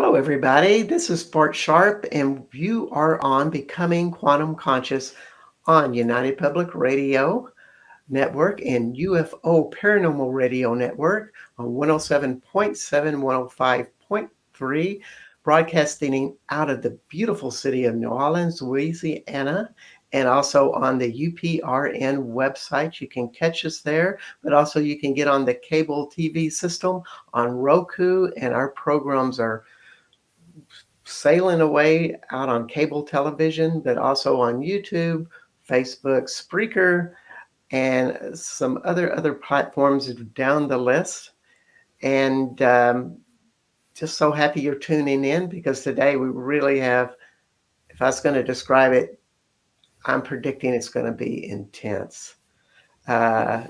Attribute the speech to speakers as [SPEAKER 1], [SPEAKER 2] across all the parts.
[SPEAKER 1] Hello, everybody. This is Bart Sharp, and you are on Becoming Quantum Conscious on United Public Radio Network and UFO Paranormal Radio Network on 107.7, 105.3, broadcasting out of the beautiful city of New Orleans, Louisiana, and also on the UPRN website. You can catch us there, but also you can get on the cable TV system on Roku, and our programs are sailing away out on cable television, but also on YouTube, Facebook, Spreaker, and some other platforms down the list. And just so happy you're tuning in because today we really have, if I was going to describe it, I'm predicting it's going to be intense. Uh,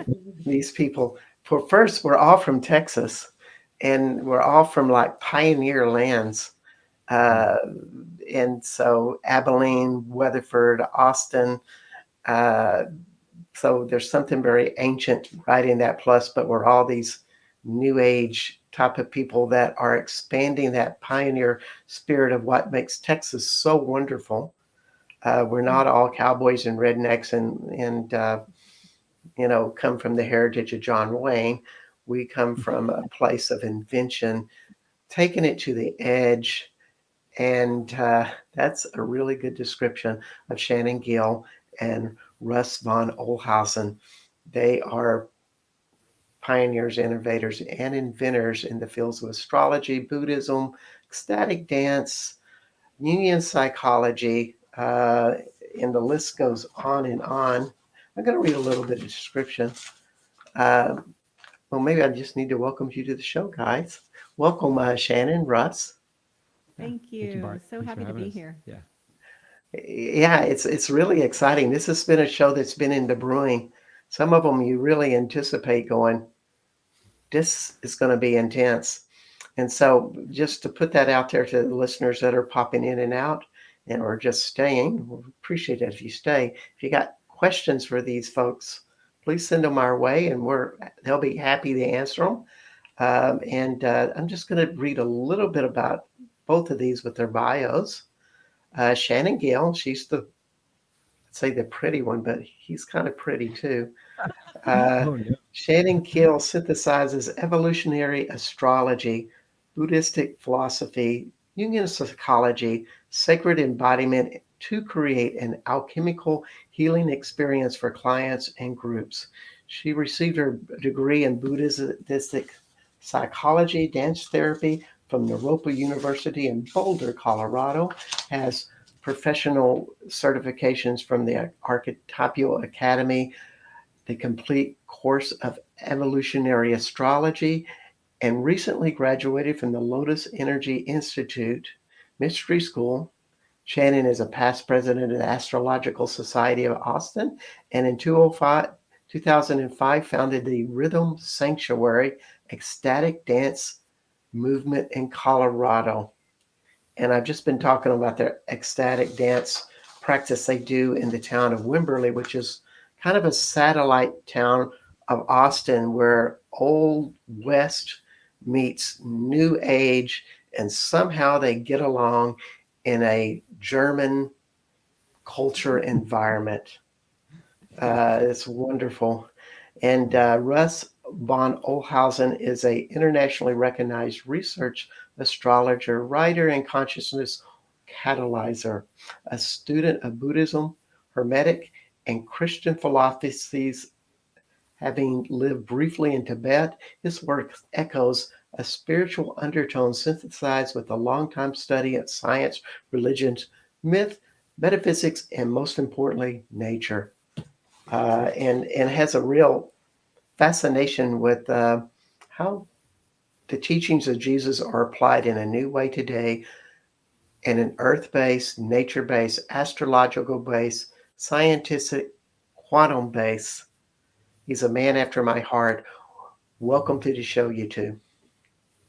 [SPEAKER 1] these people, for first, we're all from Texas and we're all from like pioneer lands. Uh, and so Abilene, Weatherford, Austin. Uh, so there's something very ancient right in that plus, but we're all these new age type of people that are expanding that pioneer spirit of what makes Texas so wonderful. We're not all cowboys and rednecks and come from the heritage of John Wayne. We come from a place of invention, taking it to the edge. And that's a really good description of Shannon Gil and Russ von Ohlhausen. They are pioneers, innovators, and inventors in the fields of astrology, Buddhism, ecstatic dance, Jungian psychology, and the list goes on and on. I'm going to read a little bit of description. Uh, well, maybe I just need to welcome you to the show, guys. Welcome, Shannon, Russ.
[SPEAKER 2] Yeah.
[SPEAKER 3] Thank
[SPEAKER 2] Thank you,
[SPEAKER 3] you.
[SPEAKER 2] Bart.
[SPEAKER 3] So
[SPEAKER 2] Thanks for
[SPEAKER 3] happy to
[SPEAKER 2] having
[SPEAKER 3] be
[SPEAKER 2] us.
[SPEAKER 3] here.
[SPEAKER 2] Yeah.
[SPEAKER 1] Yeah, it's really exciting. This has been a show that's been in the brewing. Some of them you really anticipate going, this is going to be intense. And so just to put that out there to the listeners that are popping in and out and or just staying, we'll appreciate it if you stay. If you got questions for these folks, please send them our way and they'll be happy to answer them. And I'm just going to read a little bit about both of these with their bios. Shannon Gale, she's the, I'd say the pretty one, but he's kind of pretty too. Uh,
[SPEAKER 2] Oh no.
[SPEAKER 1] Shannon Gil synthesizes evolutionary astrology, Buddhistic philosophy, Jungian psychology, sacred embodiment to create an alchemical healing experience for clients and groups. She received her degree in Buddhistic psychology, dance therapy from Naropa University in Boulder, Colorado, has professional certifications from the Archetypal Academy, the complete course of evolutionary astrology, and recently graduated from the Lotus Energy Institute Mystery School. Shannon is a past president of the Astrological Society of Austin, and in 2005 founded the Rhythm Sanctuary Ecstatic Dance Movement in Colorado. And I've just been talking about their ecstatic dance practice they do in the town of Wimberley, which is kind of a satellite town of Austin where Old West meets New Age, and somehow they get along in a German culture environment. It's wonderful. And Russ von Ohlhausen is a internationally recognized research astrologer, writer, and consciousness catalyzer, a student of Buddhism, Hermetic, and Christian philosophies. Having lived briefly in Tibet, his work echoes a spiritual undertone synthesized with a long-time study of science, religions, myth, metaphysics, and most importantly, nature. And has a real fascination with how the teachings of Jesus are applied in a new way today in an earth based, nature based, astrological based, scientific, quantum based. He's a man after my heart. Welcome
[SPEAKER 2] Hmm.
[SPEAKER 1] to the show, you two.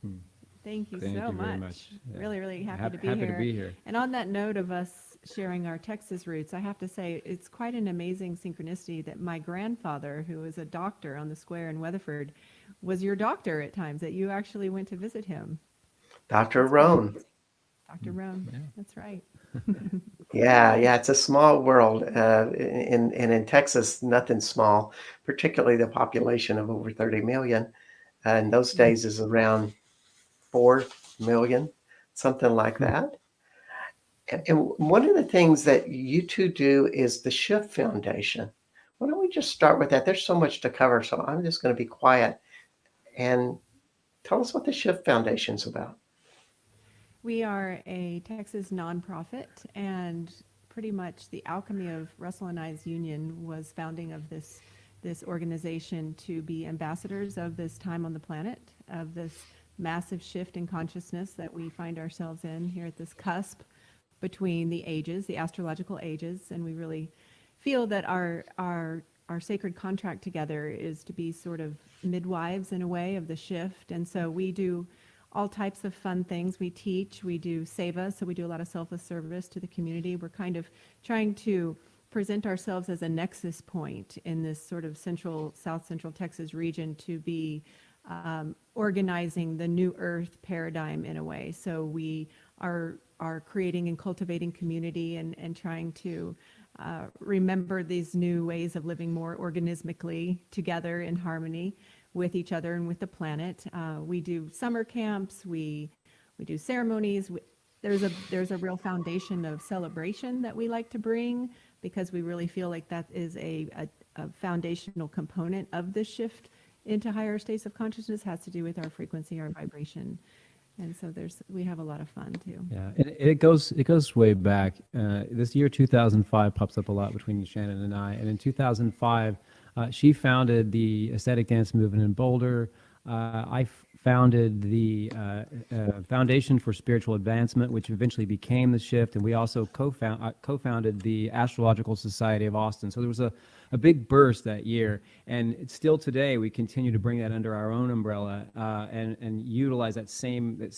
[SPEAKER 2] Hmm.
[SPEAKER 3] Thank you
[SPEAKER 2] Thank
[SPEAKER 3] so
[SPEAKER 2] you very
[SPEAKER 3] much.
[SPEAKER 2] much. Yeah.
[SPEAKER 3] Really, really happy to be
[SPEAKER 2] Happy to
[SPEAKER 3] here.
[SPEAKER 2] be here.
[SPEAKER 3] And on that note of us sharing our Texas roots, I have to say it's quite an amazing synchronicity that my grandfather, who was a doctor on the square in Weatherford, was your doctor at times, that you actually went to visit him.
[SPEAKER 1] Dr.
[SPEAKER 3] That's quite
[SPEAKER 1] Roan.
[SPEAKER 3] amazing. Dr. Roan,
[SPEAKER 2] Yeah.
[SPEAKER 3] that's right.
[SPEAKER 1] Yeah, it's a small world. In Texas, nothing's small, particularly the population of over 30 million. In those
[SPEAKER 3] Yeah.
[SPEAKER 1] days is around 4 million, something like
[SPEAKER 2] Hmm.
[SPEAKER 1] that. And one of the things that you two do is the Shift Foundation. Why don't we just start with that? There's so much to cover, so I'm just going to be quiet and tell us what the Shift Foundation's about.
[SPEAKER 3] We are a Texas nonprofit, and pretty much the alchemy of Russell and I's union was founding of this organization to be ambassadors of this time on the planet, of this massive shift in consciousness that we find ourselves in here at this cusp between the ages, the astrological ages, and we really feel that our sacred contract together is to be sort of midwives in a way of the shift. And so we do all types of fun things. We teach, we do seva, so we do a lot of selfless service to the community. We're kind of trying to present ourselves as a nexus point in this sort of South Central Texas region to be organizing the new earth paradigm in a way. So we are creating and cultivating community and trying to remember these new ways of living more organismically together in harmony with each other and with the planet. We do summer camps. We do ceremonies. There's a real foundation of celebration that we like to bring because we really feel like that is a foundational component of the shift into higher states of consciousness. Has to do with our frequency, our vibration, and so we have a lot of fun too.
[SPEAKER 2] Yeah, it goes way back. This year 2005 pops up a lot between Shannon and I. And in 2005, she founded the aesthetic dance movement in Boulder. I founded the Foundation for Spiritual Advancement, which eventually became the Shift, and we also co-founded the Astrological Society of Austin. So there was a big burst that year, and it's still today we continue to bring that under our own umbrella and utilize that same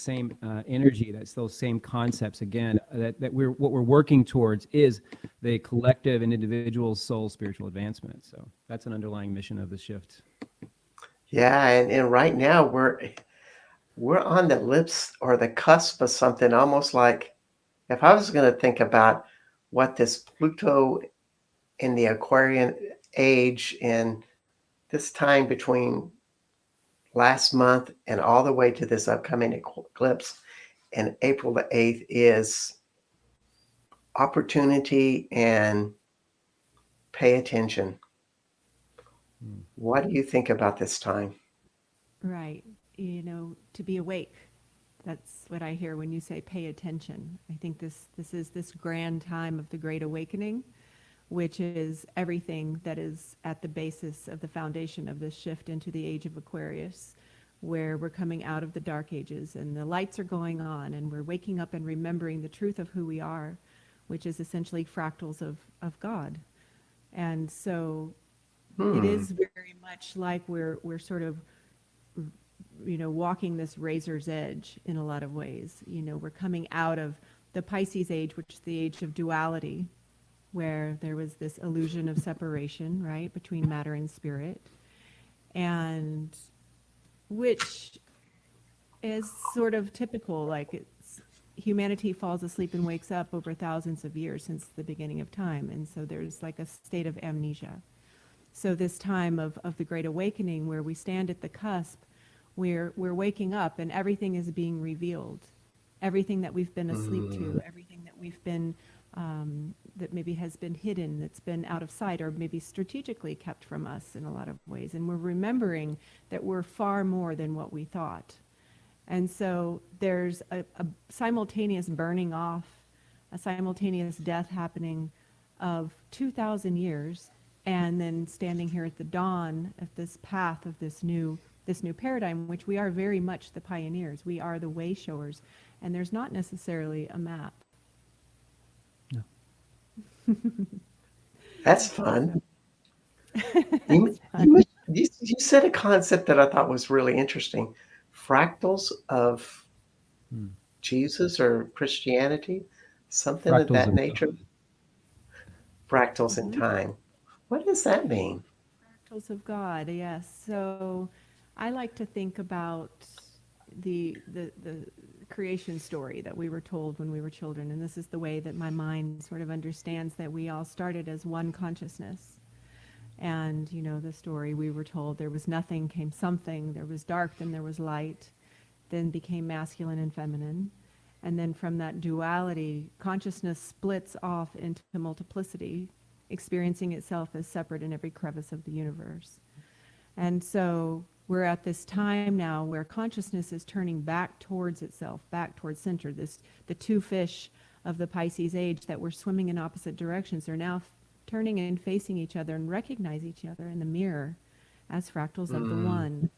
[SPEAKER 2] energy, those same concepts again. What we're working towards is the collective and individual soul spiritual advancement. So that's an underlying mission of the Shift.
[SPEAKER 1] Yeah, and right now we're on the lips or the cusp of something almost like if I was going to think about what this Pluto in the Aquarian age in this time between last month and all the way to this upcoming eclipse and April the 8th is opportunity and pay attention.
[SPEAKER 2] Mm.
[SPEAKER 1] What do you think about this time?
[SPEAKER 3] Right. To be awake. That's what I hear when you say pay attention. I think this is this grand time of the Great Awakening, which is everything that is at the basis of the foundation of this shift into the age of Aquarius, where we're coming out of the dark ages and the lights are going on and we're waking up and remembering the truth of who we are, which is essentially fractals of God. And so it
[SPEAKER 1] Hmm.
[SPEAKER 3] is very much like we're sort of walking this razor's edge in a lot of ways. We're coming out of the Pisces age, which is the age of duality, where there was this illusion of separation, right, between matter and spirit, and which is sort of typical, like humanity falls asleep and wakes up over thousands of years since the beginning of time, and so there's like a state of amnesia. So this time of the Great Awakening, where we stand at the cusp, we're waking up and everything is being revealed. Everything that we've been asleep
[SPEAKER 1] Hmm.
[SPEAKER 3] to, everything that we've been, that maybe has been hidden, that's been out of sight, or maybe strategically kept from us in a lot of ways. And we're remembering that we're far more than what we thought. And so there's a simultaneous burning off, a simultaneous death happening of 2,000 years, and then standing here at the dawn of this path of this new paradigm, which we are very much the pioneers. We are the way showers, and there's not necessarily a map.
[SPEAKER 2] No.
[SPEAKER 1] That's
[SPEAKER 3] So
[SPEAKER 1] fun.
[SPEAKER 3] it's
[SPEAKER 1] You said a concept that I thought was really interesting. Fractals of
[SPEAKER 2] Mm.
[SPEAKER 1] Jesus or Christianity, something of
[SPEAKER 2] Fractals
[SPEAKER 1] that
[SPEAKER 2] of
[SPEAKER 1] nature.
[SPEAKER 2] God.
[SPEAKER 1] Fractals in
[SPEAKER 3] fun.
[SPEAKER 1] time. What does that mean?
[SPEAKER 3] Fractals of God, yes. So I like to think about the creation story that we were told when we were children. And this is the way that my mind sort of understands that we all started as one consciousness. And, the story we were told, there was nothing, came something, there was dark, then there was light, then became masculine and feminine. And then from that duality, consciousness splits off into multiplicity, experiencing itself as separate in every crevice of the universe. And so we're at this time now where consciousness is turning back towards itself, back towards center. The two fish of the Pisces age that were swimming in opposite directions are now turning and facing each other and recognize each other in the mirror as fractals of the one.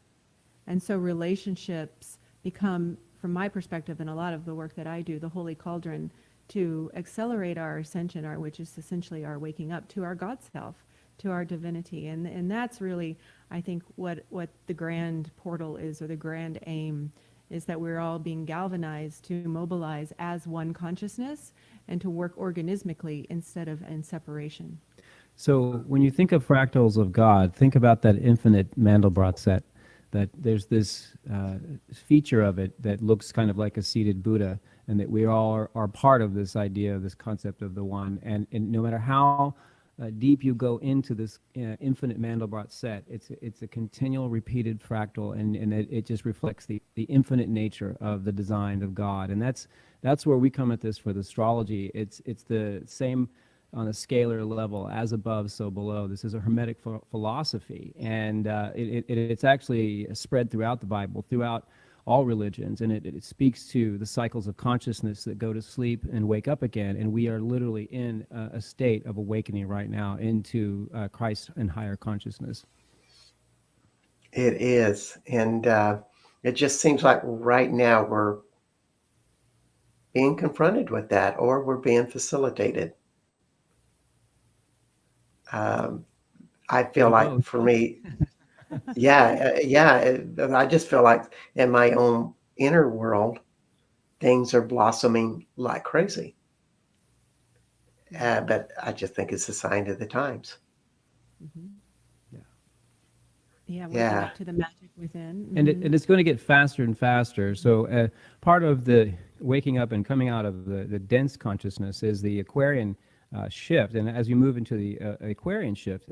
[SPEAKER 3] And so relationships become, from my perspective and a lot of the work that I do, the holy cauldron to accelerate our ascension, which is essentially our waking up to our God self, to our divinity. And that's really, I think, what the grand portal is, or the grand aim, is that we're all being galvanized to mobilize as one consciousness and to work organismically instead of in separation.
[SPEAKER 2] So when you think of fractals of God, think about that infinite Mandelbrot set, that there's this feature of it that looks kind of like a seated Buddha, and that we all are part of this idea, this concept of the one. And no matter how deep you go into this infinite Mandelbrot set, it's a continual repeated fractal, and it just reflects the infinite nature of the design of God. And that's where we come at this for the astrology. It's the same on a scalar level, as above, so below. This is a Hermetic philosophy, and it's actually spread throughout the Bible, throughout all religions, and it speaks to the cycles of consciousness that go to sleep and wake up again, and we are literally in a state of awakening right now into Christ and higher consciousness.
[SPEAKER 1] It is, and it just seems like right now we're being confronted with that, or we're being facilitated. I feel like
[SPEAKER 2] both.
[SPEAKER 1] for me, I just feel like in my own inner world, things are blossoming like crazy. But I just think it's a sign of the times.
[SPEAKER 3] Mm-hmm.
[SPEAKER 2] Yeah.
[SPEAKER 3] Yeah, waking
[SPEAKER 1] Yeah.
[SPEAKER 3] up to the magic within.
[SPEAKER 2] And it's going to get faster and faster. So part of the waking up and coming out of the dense consciousness is the Aquarian shift. And as you move into the Aquarian shift,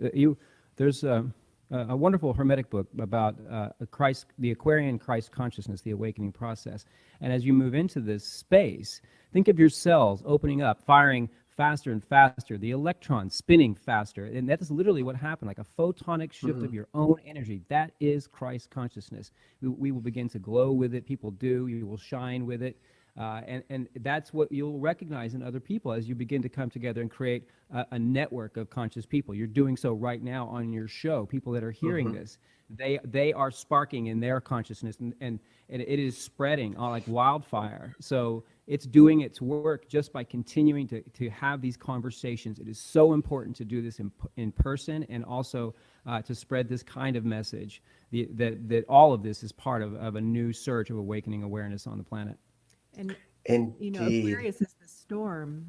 [SPEAKER 2] there's a wonderful Hermetic book about the Aquarian Christ consciousness, the awakening process. And as you move into this space, think of your cells opening up, firing faster and faster, the electrons spinning faster. And that is literally what happened, like a photonic shift of your own energy. That is Christ consciousness. We will begin to glow with it. People do. You will shine with it. And that's what you'll recognize in other people as you begin to come together and create a network of conscious people. You're doing so right now on your show. People that are hearing this, they are sparking in their consciousness, and it is spreading like wildfire. So it's doing its work just by continuing to have these conversations. It is so important to do this in person, and also to spread this kind of message, that all of this is part of a new surge of awakening awareness on the planet.
[SPEAKER 3] And
[SPEAKER 1] Indeed.
[SPEAKER 3] Aquarius is the storm.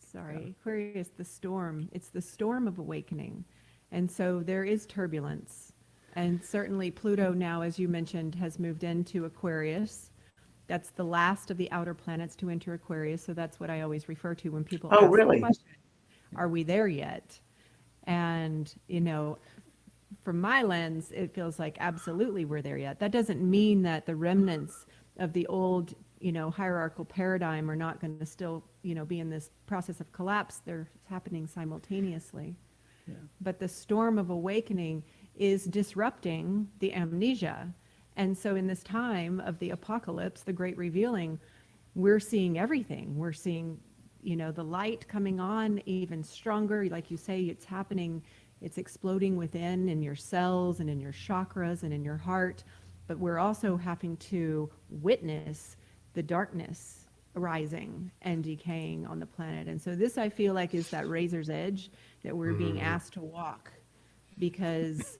[SPEAKER 3] Sorry, Aquarius, the storm. It's the storm of awakening. And so there is turbulence. And certainly Pluto now, as you mentioned, has moved into Aquarius. That's the last of the outer planets to enter Aquarius. So that's what I always refer to when people ask
[SPEAKER 1] really?
[SPEAKER 3] the question, are we there yet? And, from my lens, it feels like absolutely we're there yet. That doesn't mean that the remnants of the old hierarchical paradigm are not going to still, be in this process of collapse. They're happening simultaneously. Yeah. But the storm of awakening is disrupting the amnesia. And so in this time of the apocalypse, the great revealing, we're seeing everything. We're seeing, the light coming on even stronger. Like you say, it's happening, it's exploding within, in your cells and in your chakras and in your heart. But we're also having to witness the darkness rising and decaying on the planet. And so this, I feel like, is that razor's edge that we're being asked to walk, because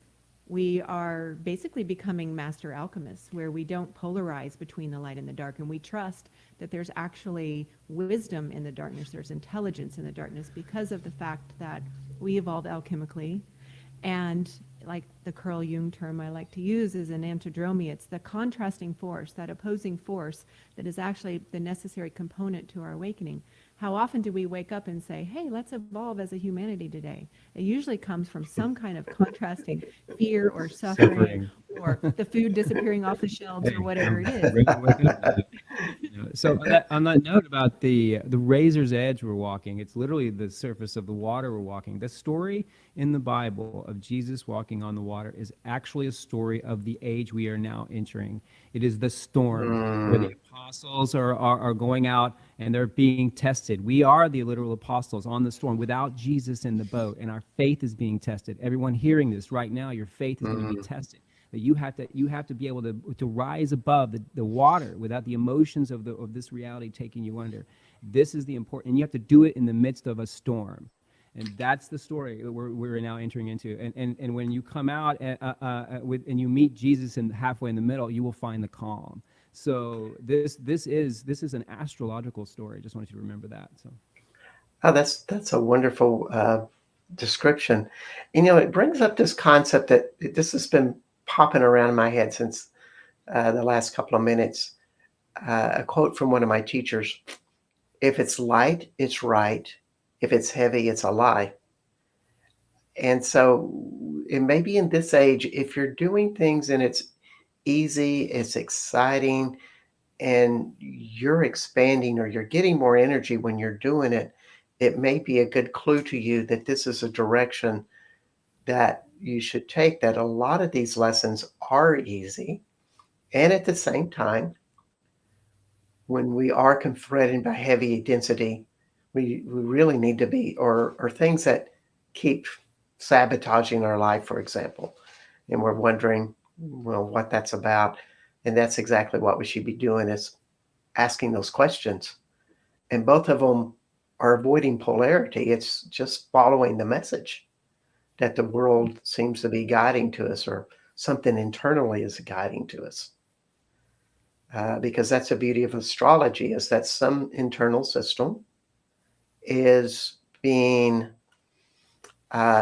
[SPEAKER 3] we are basically becoming master alchemists, where we don't polarize between the light and the dark, and we trust that there's actually wisdom in the darkness, there's intelligence in the darkness, because of the fact that we evolved alchemically, and like the Carl Jung term I like to use is an antidromy. It's the contrasting force, that opposing force that is actually the necessary component to our awakening. How often do we wake up and say, hey, let's evolve as a humanity today? It usually comes from some kind of contrasting fear or suffering
[SPEAKER 2] Suffering.
[SPEAKER 3] or the food disappearing off the shelves or
[SPEAKER 2] Hey,
[SPEAKER 3] whatever
[SPEAKER 2] I'm
[SPEAKER 3] it is.
[SPEAKER 2] ready to wake up now. So on that note about the razor's edge we're walking, it's literally the surface of the water we're walking. The story in the Bible of Jesus walking on the water is actually a story of the age we are now entering. It is the storm where the
[SPEAKER 1] Mm,
[SPEAKER 2] apostles are going out and they're being tested. We are the literal apostles on the storm without Jesus in the boat, and our faith is being tested. Everyone hearing this right now, your faith is going to be
[SPEAKER 1] mm,
[SPEAKER 2] tested. That you have to be able to rise above the water without the emotions of this reality taking you under. This is the important, and you have to do it in the midst of a storm. And that's the story that we're now entering into. And when you come out and you meet Jesus in halfway in the middle, you will find the calm. So this is an astrological story. Just wanted you to remember that. So
[SPEAKER 1] oh, that's a wonderful description. It brings up this concept that this has been popping around in my head since the last couple of minutes. A quote from one of my teachers: "If it's light, it's right. If it's heavy, it's a lie." And so, it may be in this age, if you're doing things and it's easy, it's exciting, and you're expanding or you're getting more energy when you're doing it, it may be a good clue to you that this is a direction that you should take, that a lot of these lessons are easy. And at the same time, when we are confronted by heavy density, we really need to be, or things that keep sabotaging our life, for example, and we're wondering, well, what that's about. And that's exactly what we should be doing, is asking those questions. And both of them are avoiding polarity. It's just following the message that the world seems to be guiding to us, or something internally is guiding to us. Because that's the beauty of astrology, is that some internal system is being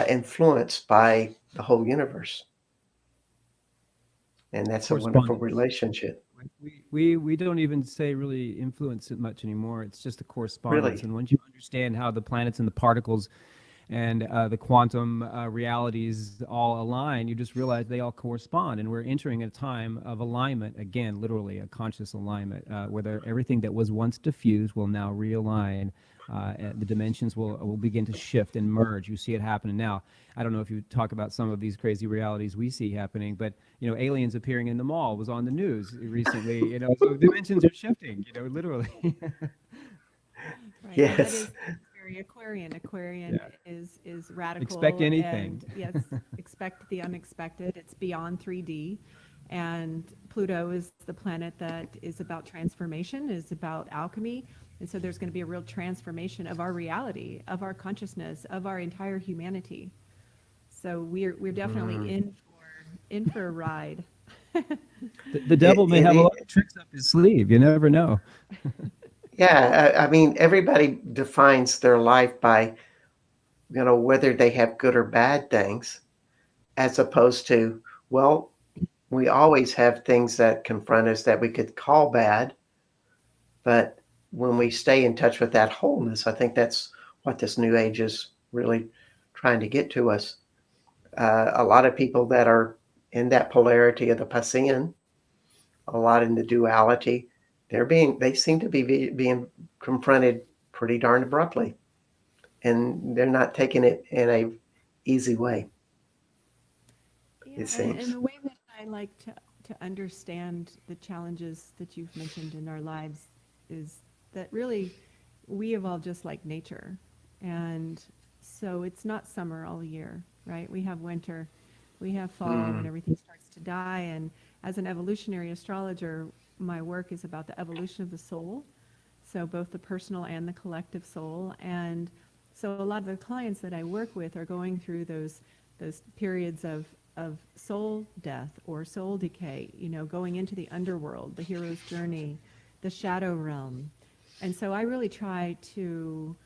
[SPEAKER 1] influenced by the whole universe. And that's a wonderful
[SPEAKER 2] correspondence.
[SPEAKER 1] relationship.
[SPEAKER 2] We don't even say really influence it much anymore. It's just a correspondence.
[SPEAKER 1] Really.
[SPEAKER 2] And once you understand how the planets and the particles and the quantum realities all align, you just realize they all correspond. And we're entering a time of alignment, again, literally a conscious alignment, where everything that was once diffused will now realign. And the dimensions will begin to shift and merge. You see it happening now. I don't know if you talk about some of these crazy realities we see happening, but aliens appearing in the mall was on the news recently. So dimensions are shifting. Literally.
[SPEAKER 3] Right. And that
[SPEAKER 1] Yes.
[SPEAKER 3] is very Aquarian. Aquarian
[SPEAKER 2] Yeah.
[SPEAKER 3] is
[SPEAKER 2] Expect
[SPEAKER 3] radical
[SPEAKER 2] anything.
[SPEAKER 3] and yes, expect the unexpected. It's beyond 3D. And Pluto is the planet that is about transformation, is about alchemy. And so there's going to be a real transformation of our reality, of our consciousness, of our entire humanity. So we're definitely
[SPEAKER 1] Mm.
[SPEAKER 3] in for a ride.
[SPEAKER 2] The devil
[SPEAKER 1] It,
[SPEAKER 2] may
[SPEAKER 1] it,
[SPEAKER 2] have a lot
[SPEAKER 1] it,
[SPEAKER 2] of tricks up his sleeve. You never know.
[SPEAKER 1] yeah, I mean, everybody defines their life by, whether they have good or bad things, as opposed to, well, we always have things that confront us that we could call bad, but when we stay in touch with that wholeness, I think that's what this new age is really trying to get to us. A lot of people that are in that polarity of the Passion, a lot in the duality, they seem to be being confronted pretty darn abruptly, and they're not taking it in a easy way,
[SPEAKER 3] Yeah,
[SPEAKER 1] it
[SPEAKER 3] and
[SPEAKER 1] seems.
[SPEAKER 3] the way that I like to understand the challenges that you've mentioned in our lives is that really we evolve just like nature. And so it's not summer all year, right? We have winter, we have fall when
[SPEAKER 1] Mm,
[SPEAKER 3] everything starts to die. And as an evolutionary astrologer, my work is about the evolution of the soul. So both the personal and the collective soul. And so a lot of the clients that I work with are going through those periods of soul death or soul decay, going into the underworld, the hero's journey, the shadow realm. And so I really try to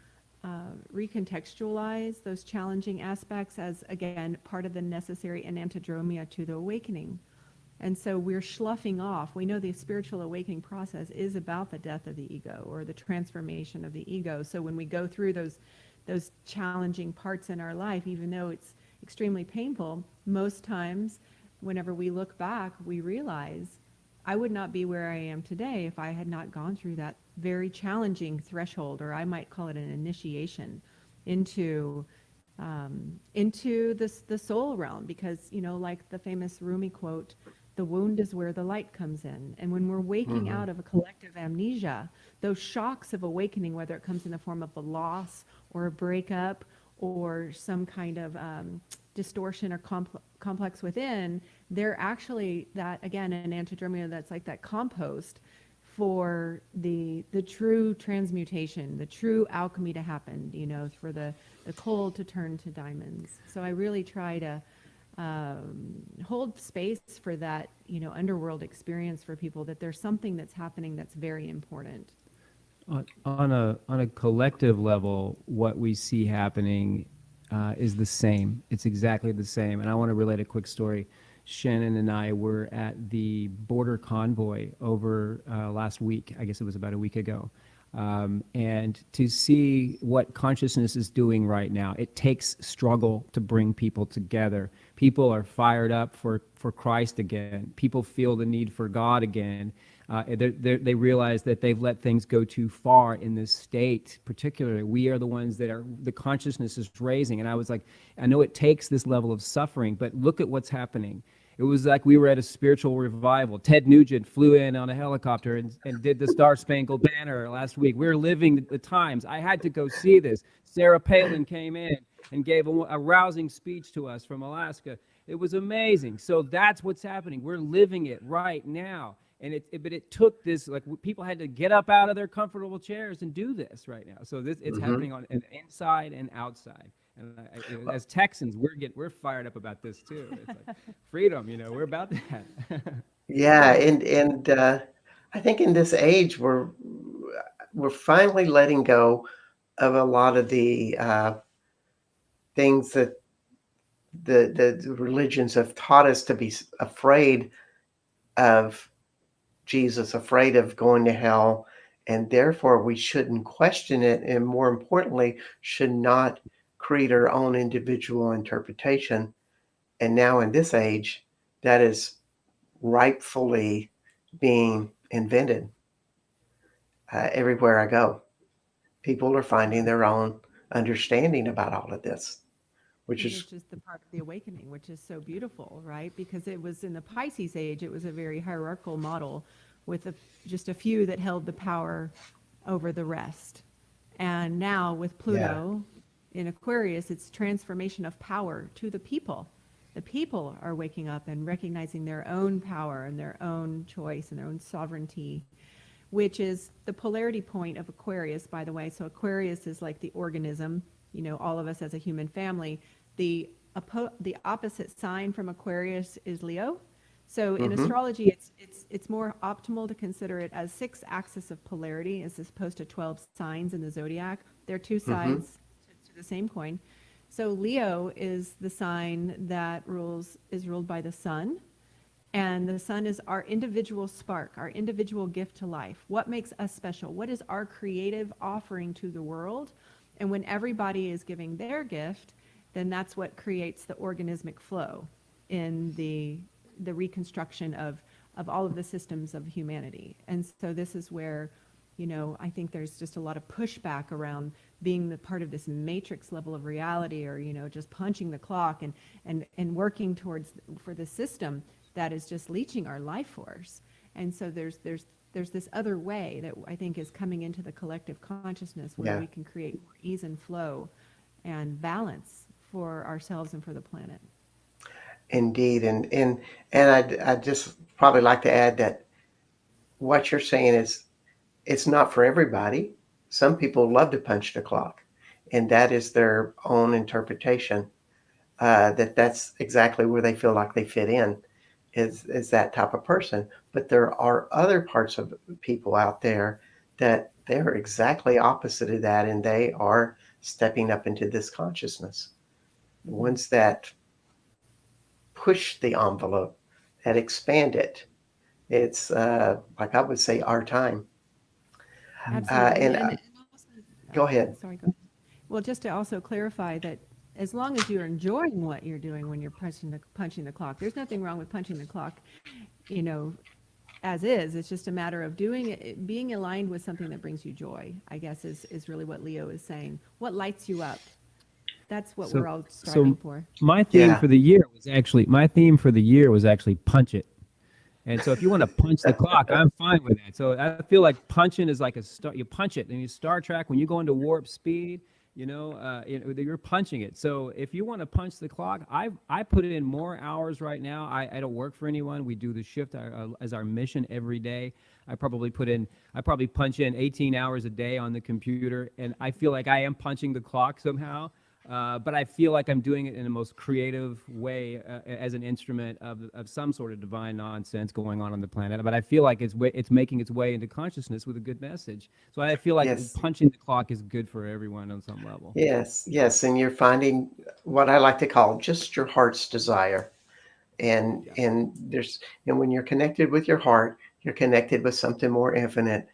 [SPEAKER 3] recontextualize those challenging aspects as, again, part of the necessary enantiodrama to the awakening. And so we're sloughing off. We know the spiritual awakening process is about the death of the ego or the transformation of the ego. So when we go through those challenging parts in our life, even though it's extremely painful, most times whenever we look back, we realize I would not be where I am today if I had not gone through that very challenging threshold, or I might call it an initiation into the soul realm. Because, like the famous Rumi quote, the wound is where the light comes in. And when we're waking out of a collective amnesia, those shocks of awakening, whether it comes in the form of a loss or a breakup or some kind of distortion or complex within, they're actually that, again, an antidermia that's like that compost for the true transmutation, the true alchemy to happen, for the coal to turn to diamonds. So I really try to hold space for that, underworld experience for people, that there's something that's happening that's very important.
[SPEAKER 2] On a collective level, what we see happening is the same. It's exactly the same. And I want to relate a quick story. Shannon and I were at the border convoy over last week. I guess it was about a week ago. And to see what consciousness is doing right now, it takes struggle to bring people together. People are fired up for Christ again. People feel the need for God again. They realize that they've let things go too far in this state. Particularly, we are the ones that are, the consciousness is raising. And I was like, I know it takes this level of suffering, but look at what's happening. It was like we were at a spiritual revival. Ted Nugent flew in on a helicopter and did the Star Spangled Banner last week. We were living the times. I had to go see this. Sarah Palin came in and gave a rousing speech to us from Alaska. It was amazing. So that's what's happening. We're living it right now. And but it took this, like, people had to get up out of their comfortable chairs and do this right now. So it's happening on an inside and outside. And as Texans, we're fired up about this too. It's like freedom, we're about that.
[SPEAKER 1] Yeah, and I think in this age we're finally letting go of a lot of the things that the religions have taught us to be afraid of Jesus, afraid of going to hell, and therefore we shouldn't question it, and more importantly, should not create our own individual interpretation. And now in this age, that is rightfully being invented. Everywhere I go, people are finding their own understanding about all of this, which
[SPEAKER 3] Which
[SPEAKER 1] is
[SPEAKER 3] is just the part of the awakening, which is so beautiful, right? Because it was in the Pisces age, it was a very hierarchical model with just a few that held the power over the rest. And now with Pluto in Aquarius, it's transformation of power to the people. The people are waking up and recognizing their own power and their own choice and their own sovereignty, which is the polarity point of Aquarius, by the way. So Aquarius is like the organism, all of us as a human family. The opposite sign from Aquarius is Leo. So in astrology, it's more optimal to consider it as 6 axes of polarity as opposed to 12 signs in the zodiac. They're 2 sides to the same coin. So Leo is the sign that is ruled by the sun. And the sun is our individual spark, our individual gift to life. What makes us special? What is our creative offering to the world? And when everybody is giving their gift, then that's what creates the organismic flow in the reconstruction of all of the systems of humanity. And so this is where, I think there's just a lot of pushback around being the part of this matrix level of reality, or, just punching the clock and working for the system that is just leeching our life force. And so there's this other way that I think is coming into the collective consciousness where we can create more ease and flow and balance for ourselves and for the planet.
[SPEAKER 1] indeed. And I'd just probably like to add that what you're saying is it's not for everybody. Some people love to punch the clock, and that is their own interpretation. That's exactly where they feel like they fit in, is that type of person. But there are other parts of people out there that they're exactly opposite of that, and they are stepping up into this consciousness. The ones that push the envelope, that expand it. It's like I would say, our time.
[SPEAKER 3] Absolutely.
[SPEAKER 1] And
[SPEAKER 3] And also,
[SPEAKER 1] go ahead.
[SPEAKER 3] sorry, go. Well, just to also clarify that as long as you're enjoying what you're doing when you're punching the clock, there's nothing wrong with punching the clock, you know, as is. It's just a matter of doing it, being aligned with something that brings you joy, I guess is really what Leo is saying. What lights you up? That's what we're
[SPEAKER 2] So,
[SPEAKER 3] all striving
[SPEAKER 2] so
[SPEAKER 3] for.
[SPEAKER 2] my theme
[SPEAKER 1] Yeah.
[SPEAKER 2] for the year was actually punch it. And so if you want to punch the clock, I'm fine with that. So I feel like punching is like a start. You punch it, and you Star Trek when you go into warp speed. You're punching it. So if you want to punch the clock, I put in more hours right now. I don't work for anyone. We do the shift as our mission every day. I probably punch in 18 hours a day on the computer, and I feel like I am punching the clock somehow. But I feel like I'm doing it in the most creative way as an instrument of some sort of divine nonsense going on the planet. But I feel like it's making its way into consciousness with a good message. So I feel like
[SPEAKER 1] Yes.
[SPEAKER 2] punching the clock is good for everyone on some level.
[SPEAKER 1] Yes. Yes. And you're finding what I like to call just your heart's desire. And
[SPEAKER 2] Yeah.
[SPEAKER 1] and there's and when you're connected with your heart, you're connected with something more infinite,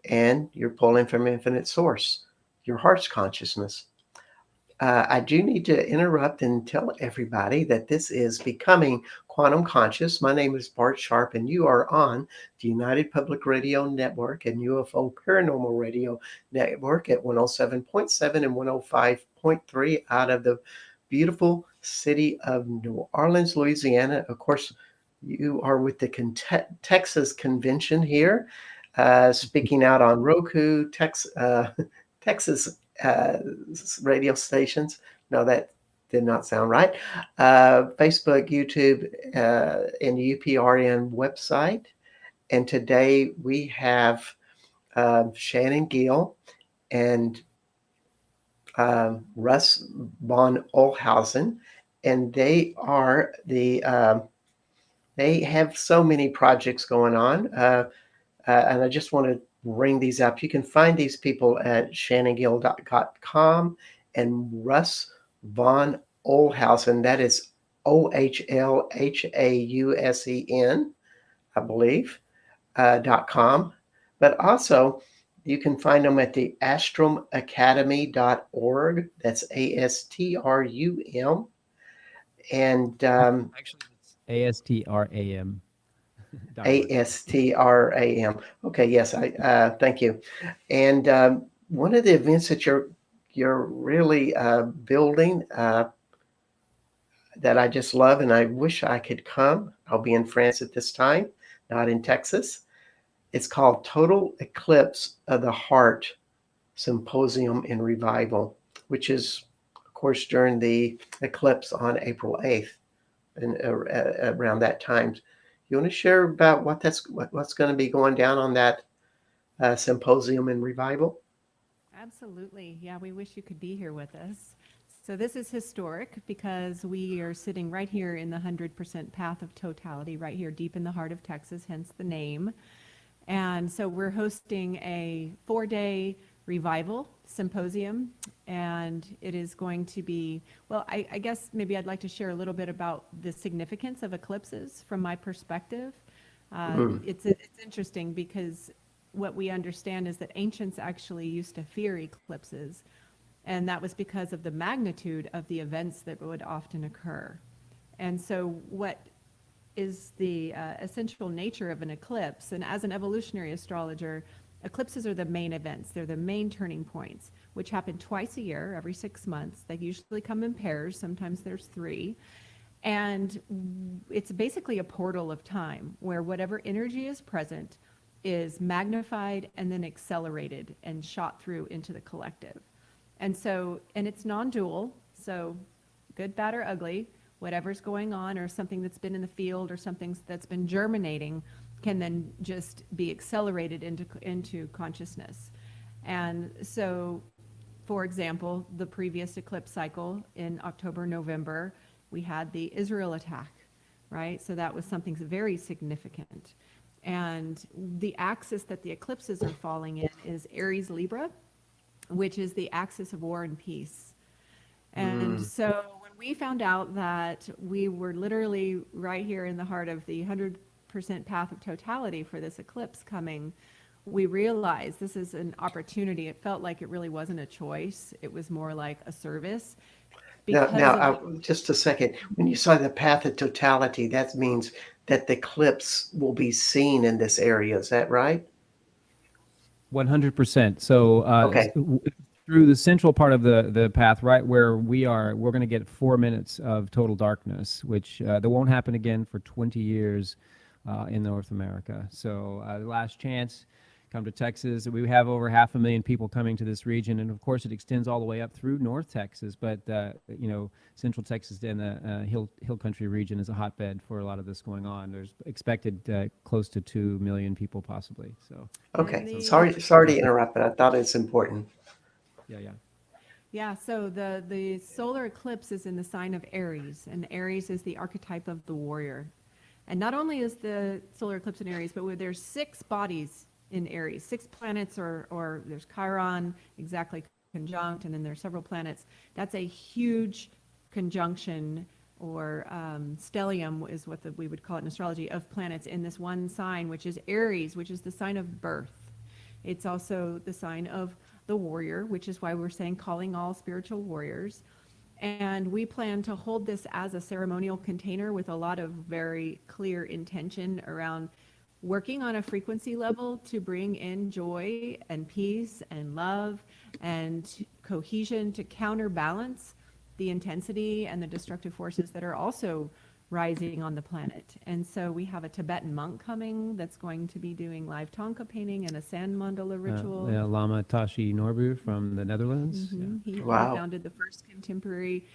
[SPEAKER 1] and you're pulling from infinite source, your heart's consciousness. I do need to interrupt and tell everybody that this is Becoming Quantum Conscious. My name is Bart Sharp, and you are on the United Public Radio Network and UFO Paranormal Radio Network at 107.7 and 105.3 out of the beautiful city of New Orleans, Louisiana. Of course, you are with the Texas Convention here, speaking out on Roku, Texas radio stations. No, that did not sound right. Facebook, YouTube, and the UPRN website. And today we have Shannon Gil and Russ von Ohlhausen, and they have so many projects going on. And I just want to bring these up. You can find these people at shannongil.com and Russ von Ohlhausen. That is Ohlhausen, I believe, .com. But also, you can find them at the astrumacademy.org. That's ASTRUM. And
[SPEAKER 2] Actually, it's ASTRAM. .org.
[SPEAKER 1] ASTRAM. Okay, yes, I thank you. And one of the events that you're really building that I just love, and I wish I could come. I'll be in France at this time, not in Texas. It's called Total Eclipse of the Heart Symposium and Revival, which is, of course, during the eclipse on April 8th, and around that time. You want to share about what's going to be going down on that symposium and revival?
[SPEAKER 3] Absolutely. Yeah, we wish you could be here with us. So this is historic because we are sitting right here in the 100% path of totality, right here deep in the heart of Texas, hence the name. And so we're hosting a 4-day revival symposium, and it is going to be, well, I guess maybe I'd like to share a little bit about the significance of eclipses from my perspective. It's interesting because what we understand is that ancients actually used to fear eclipses, and that was because of the magnitude of the events that would often occur. And so what is the essential nature of an eclipse? And as an evolutionary astrologer, eclipses are the main events. They're the main turning points, which happen twice a year, every 6 months. They usually come in pairs. Sometimes there's 3. And it's basically a portal of time where whatever energy is present is magnified and then accelerated and shot through into the collective. And so, and it's non-dual, so good, bad, or ugly, whatever's going on or something that's been in the field or something that's been germinating can then just be accelerated into consciousness. And so, for example, the previous eclipse cycle in October, November, we had the Israel attack, right? So that was something very significant. And the axis that the eclipses are falling in is Aries Libra, which is the axis of war and peace. And
[SPEAKER 1] Mm.
[SPEAKER 3] so when we found out that we were literally right here in the heart of the 100% path of totality for this eclipse coming, we realized this is an opportunity. It felt like it really wasn't a choice. It was more like a service
[SPEAKER 1] Now,
[SPEAKER 3] because of
[SPEAKER 1] just a second. When you say the path of totality, that means that the eclipse will be seen in this area. Is that right?
[SPEAKER 2] 100%. So
[SPEAKER 1] Okay.
[SPEAKER 2] through the central part of the path, right where we are, we're going to get 4 minutes of total darkness, which that won't happen again for 20 years in North America. So the last chance, come to Texas. We have over 500,000 people coming to this region, and of course, it extends all the way up through North Texas. But Central Texas and the Hill Country region is a hotbed for a lot of this going on. There's expected close to 2 million people, possibly. So.
[SPEAKER 3] and
[SPEAKER 1] Okay.
[SPEAKER 3] the
[SPEAKER 1] Sorry to interrupt, but I thought it's important.
[SPEAKER 2] Yeah, yeah.
[SPEAKER 3] Yeah, so the solar eclipse is in the sign of Aries, and Aries is the archetype of the warrior. And not only is the solar eclipse in Aries, but there's 6 bodies in Aries, 6 planets, or there's Chiron exactly conjunct, and then there's several planets. That's a huge conjunction, or stellium is what we would call it in astrology, of planets in this one sign, which is Aries, which is the sign of birth. It's also the sign of the warrior, which is why we're saying calling all spiritual warriors. And we plan to hold this as a ceremonial container with a lot of very clear intention around working on a frequency level to bring in joy and peace and love and cohesion to counterbalance the intensity and the destructive forces that are also rising on the planet. And so we have a Tibetan monk coming that's going to be doing live Tonka painting and a sand mandala ritual.
[SPEAKER 2] Lama Tashi Norbu from the Netherlands.
[SPEAKER 3] Mm-hmm. He
[SPEAKER 1] Wow.
[SPEAKER 3] founded the first contemporary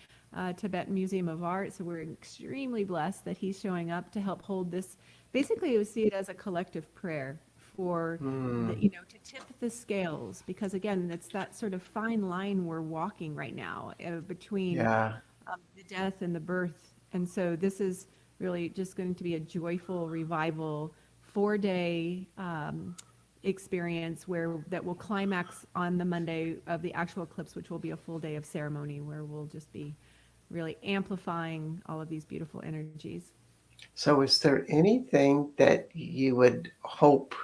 [SPEAKER 3] Tibetan Museum of Art. So we're extremely blessed that he's showing up to help hold this. Basically, we see it as a collective prayer for
[SPEAKER 1] Mm.
[SPEAKER 3] to tip the scales, because again, it's that sort of fine line we're walking right now between
[SPEAKER 1] Yeah.
[SPEAKER 3] the death and the birth. And so this is really just going to be a joyful revival 4-day experience that will climax on the Monday of the actual eclipse, which will be a full day of ceremony where we'll just be really amplifying all of these beautiful energies.
[SPEAKER 1] So, is there anything that you would hope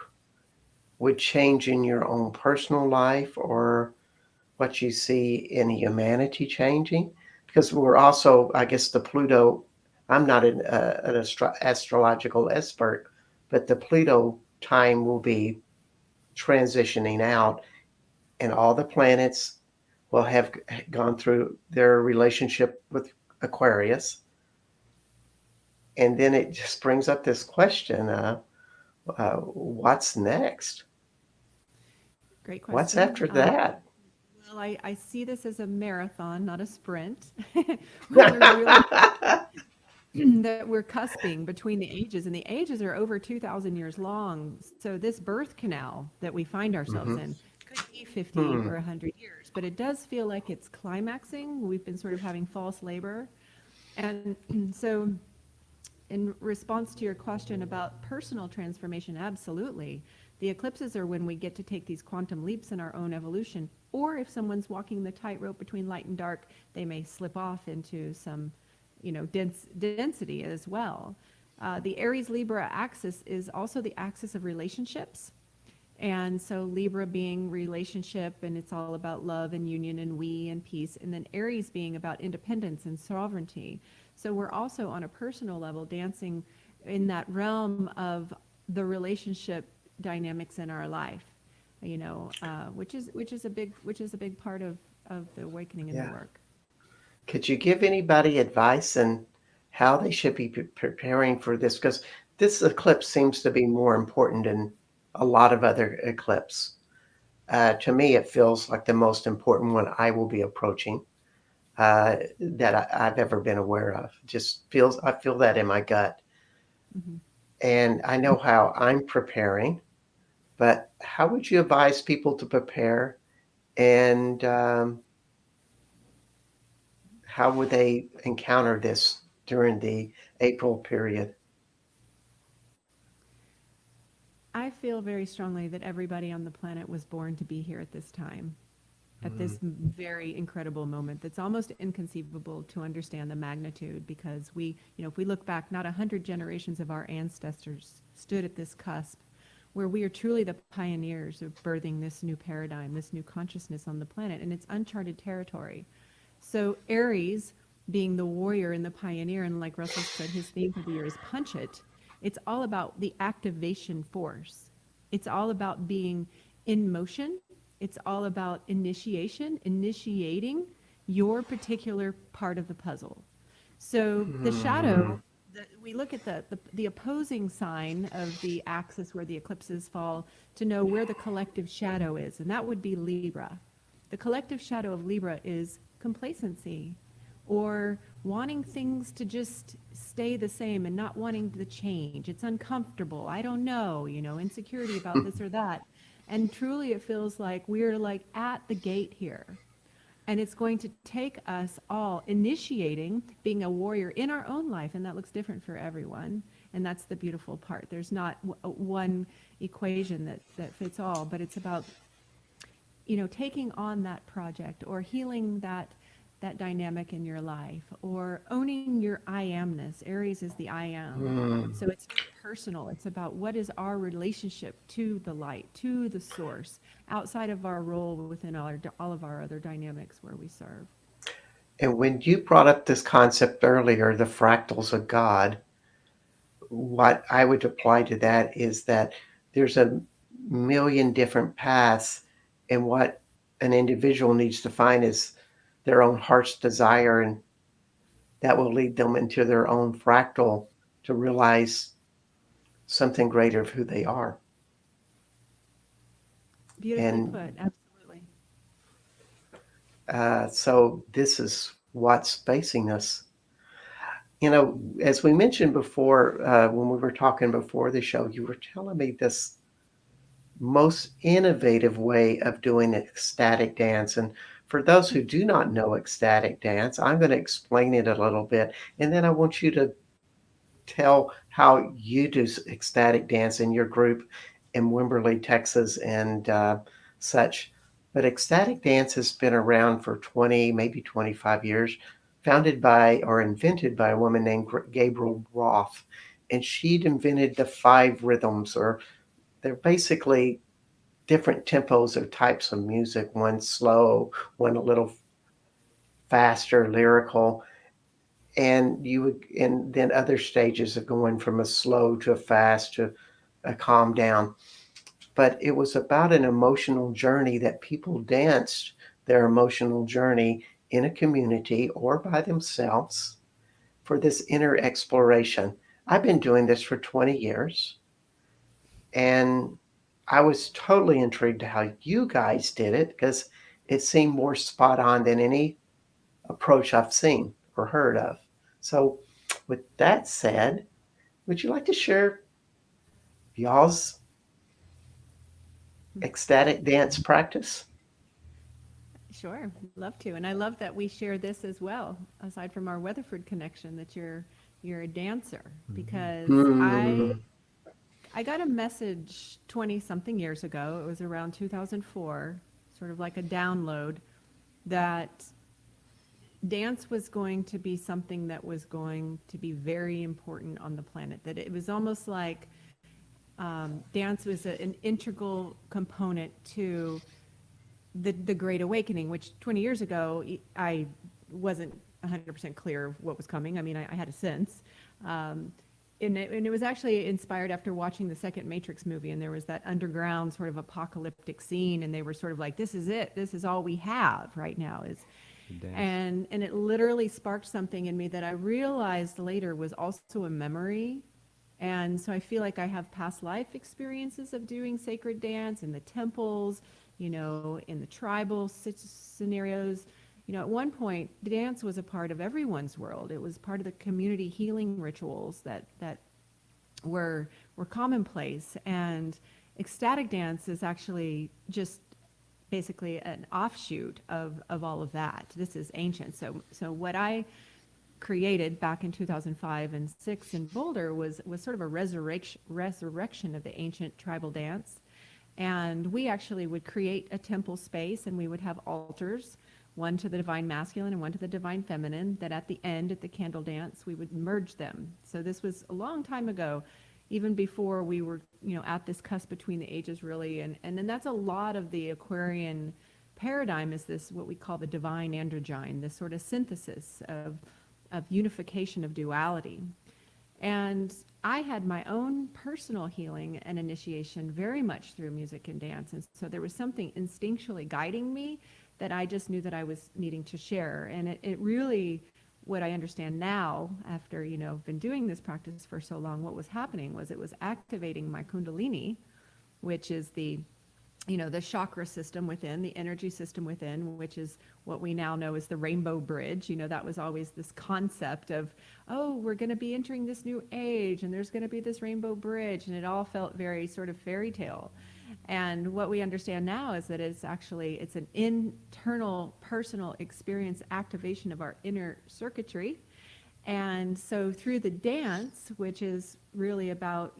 [SPEAKER 1] would change in your own personal life or what you see in humanity changing? Because we're also, I guess, the Pluto, I'm not an astrological expert, but the Pluto time will be transitioning out, and all the planets will have gone through their relationship with Aquarius. And then it just brings up this question, what's next?
[SPEAKER 3] Great
[SPEAKER 1] What's
[SPEAKER 3] question.
[SPEAKER 1] after that?
[SPEAKER 3] Well, I see this as a marathon, not a sprint. We're really that we're cusping between the ages, and the ages are over 2,000 years long. So this birth canal that we find ourselves
[SPEAKER 1] Hmm.
[SPEAKER 3] in could be 50
[SPEAKER 1] Hmm.
[SPEAKER 3] or 100 years, but it does feel like it's climaxing. We've been sort of having false labor. And so in response to your question about personal transformation, absolutely. The eclipses are when we get to take these quantum leaps in our own evolution. Or if someone's walking the tightrope between light and dark, they may slip off into some, density as well. The Aries Libra axis is also the axis of relationships. And so Libra being relationship, and it's all about love and union and we and peace. And then Aries being about independence and sovereignty. So we're also on a personal level dancing in that realm of the relationship dynamics in our life, which is a big part of the awakening in the
[SPEAKER 1] Yeah.
[SPEAKER 3] work.
[SPEAKER 1] Could you give anybody advice on how they should be preparing for this? Because this eclipse seems to be more important than a lot of other eclipses. To me, it feels like the most important one I will be approaching that I've ever been aware of. I feel that in my gut.
[SPEAKER 3] Mm-hmm.
[SPEAKER 1] And I know how I'm preparing, but how would you advise people to prepare? And how would they encounter this during the April period?
[SPEAKER 3] I feel very strongly that everybody on the planet was born to be here at this time. at this very incredible moment that's almost inconceivable to understand the magnitude, because we, if we look back, not 100 generations of our ancestors stood at this cusp where we are truly the pioneers of birthing this new paradigm, this new consciousness on the planet, and it's uncharted territory. So Aries, being the warrior and the pioneer, and like Russell said, his theme for the year is punch it. It's all about the activation force. It's all about being in motion. It's all about initiating your particular part of the puzzle. So the shadow, we look at the opposing sign of the axis where the eclipses fall to know where the collective shadow is, and that would be Libra. The collective shadow of Libra is complacency, or wanting things to just stay the same and not wanting the change. It's uncomfortable. I don't know, insecurity about this or that. And truly it feels like we're like at the gate here. And it's going to take us all initiating being a warrior in our own life, and that looks different for everyone. And that's the beautiful part. There's not one equation that fits all, but it's about, taking on that project, or healing that dynamic in your life, or owning your I amness. Aries is the I am. So it's personal. It's about what is our relationship to the light, to the source, outside of our role within all of our other dynamics where we serve.
[SPEAKER 1] And when you brought up this concept earlier, the fractals of God, what I would apply to that is that there's a million different paths, and what an individual needs to find is their own heart's desire, and that will lead them into their own fractal to realize something greater of who they are.
[SPEAKER 3] Beautifully
[SPEAKER 1] And
[SPEAKER 3] put, absolutely.
[SPEAKER 1] so this is what's facing us. As we mentioned before, when we were talking before the show, you were telling me this most innovative way of doing ecstatic dance. And for those who do not know ecstatic dance, I'm going to explain it a little bit. And then I want you to tell how you do ecstatic dance in your group in Wimberley, Texas, and such. But ecstatic dance has been around for 20, maybe 25 years, founded by or invented by a woman named Gabriel Roth. And she'd invented the 5 rhythms, or they're basically different tempos or types of music, one slow, one a little faster, lyrical, and then other stages of going from a slow to a fast to a calm down. But it was about an emotional journey that people danced their emotional journey in a community or by themselves for this inner exploration. I've been doing this for 20 years, and I was totally intrigued to how you guys did it, because it seemed more spot on than any approach I've seen or heard of. So, with that said, would you like to share y'all's ecstatic dance practice?
[SPEAKER 3] Sure, love to. And I love that we share this as well, aside from our Weatherford connection, that you're a dancer, because
[SPEAKER 1] Mm.
[SPEAKER 3] I got a message 20 something years ago. It was around 2004, sort of like a download, that dance was going to be something that was going to be very important on the planet. That it was almost like dance was an integral component to the Great Awakening, which 20 years ago I wasn't 100% clear of what was coming. I mean, I had a sense. And it was actually inspired after watching the second Matrix movie, and there was that underground sort of apocalyptic scene, and they were sort of like, this is it. This is all we have right now. And it literally sparked something in me that I realized later was also a memory. And so I feel like I have past life experiences of doing sacred dance in the temples, in the tribal scenarios. At one point, dance was a part of everyone's world. It was part of the community healing rituals that were commonplace. And ecstatic dance is actually just basically an offshoot of all of that. This is ancient. So what I created back in 2005 and 6 in Boulder was sort of a resurrection of the ancient tribal dance. And we actually would create a temple space, and we would have altars, one to the divine masculine and one to the divine feminine, that at the end, at the candle dance, we would merge them. So this was a long time ago, even before we were, at this cusp between the ages, really. And then that's a lot of the Aquarian paradigm, is this, what we call the divine androgyne, this sort of synthesis of unification of duality. And I had my own personal healing and initiation very much through music and dance. And so there was something instinctually guiding me that I just knew that I was needing to share. And it really, what I understand now, after, been doing this practice for so long, what was happening was it was activating my Kundalini, which is the chakra system within, the energy system within, which is what we now know as the rainbow bridge. That was always this concept of, oh, we're going to be entering this new age and there's going to be this rainbow bridge. And it all felt very sort of fairy tale. And what we understand now is that it's an internal personal experience activation of our inner circuitry. And so through the dance, which is really about,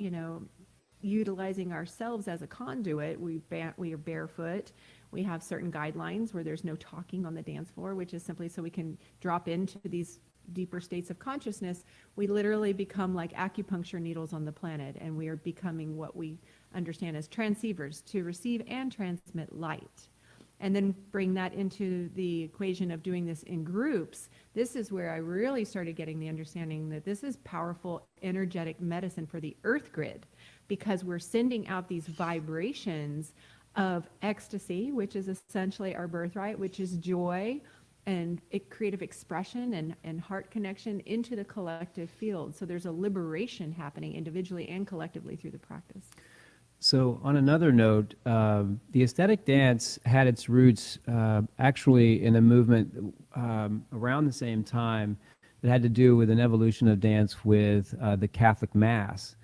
[SPEAKER 3] utilizing ourselves as a conduit, we are barefoot. We have certain guidelines where there's no talking on the dance floor, which is simply so we can drop into these deeper states of consciousness. We literally become like acupuncture needles on the planet, and we are becoming what we understand as transceivers to receive and transmit light. And then bring that into the equation of doing this in groups. This is where I really started getting the understanding that this is powerful energetic medicine for the earth grid, because we're sending out these vibrations of ecstasy, which is essentially our birthright, which is joy and creative expression and heart connection into the collective field. So there's a liberation happening individually and collectively through the practice.
[SPEAKER 2] So on another note, the aesthetic dance had its roots actually in a movement around the same time that had to do with an evolution of dance with the Catholic Mass.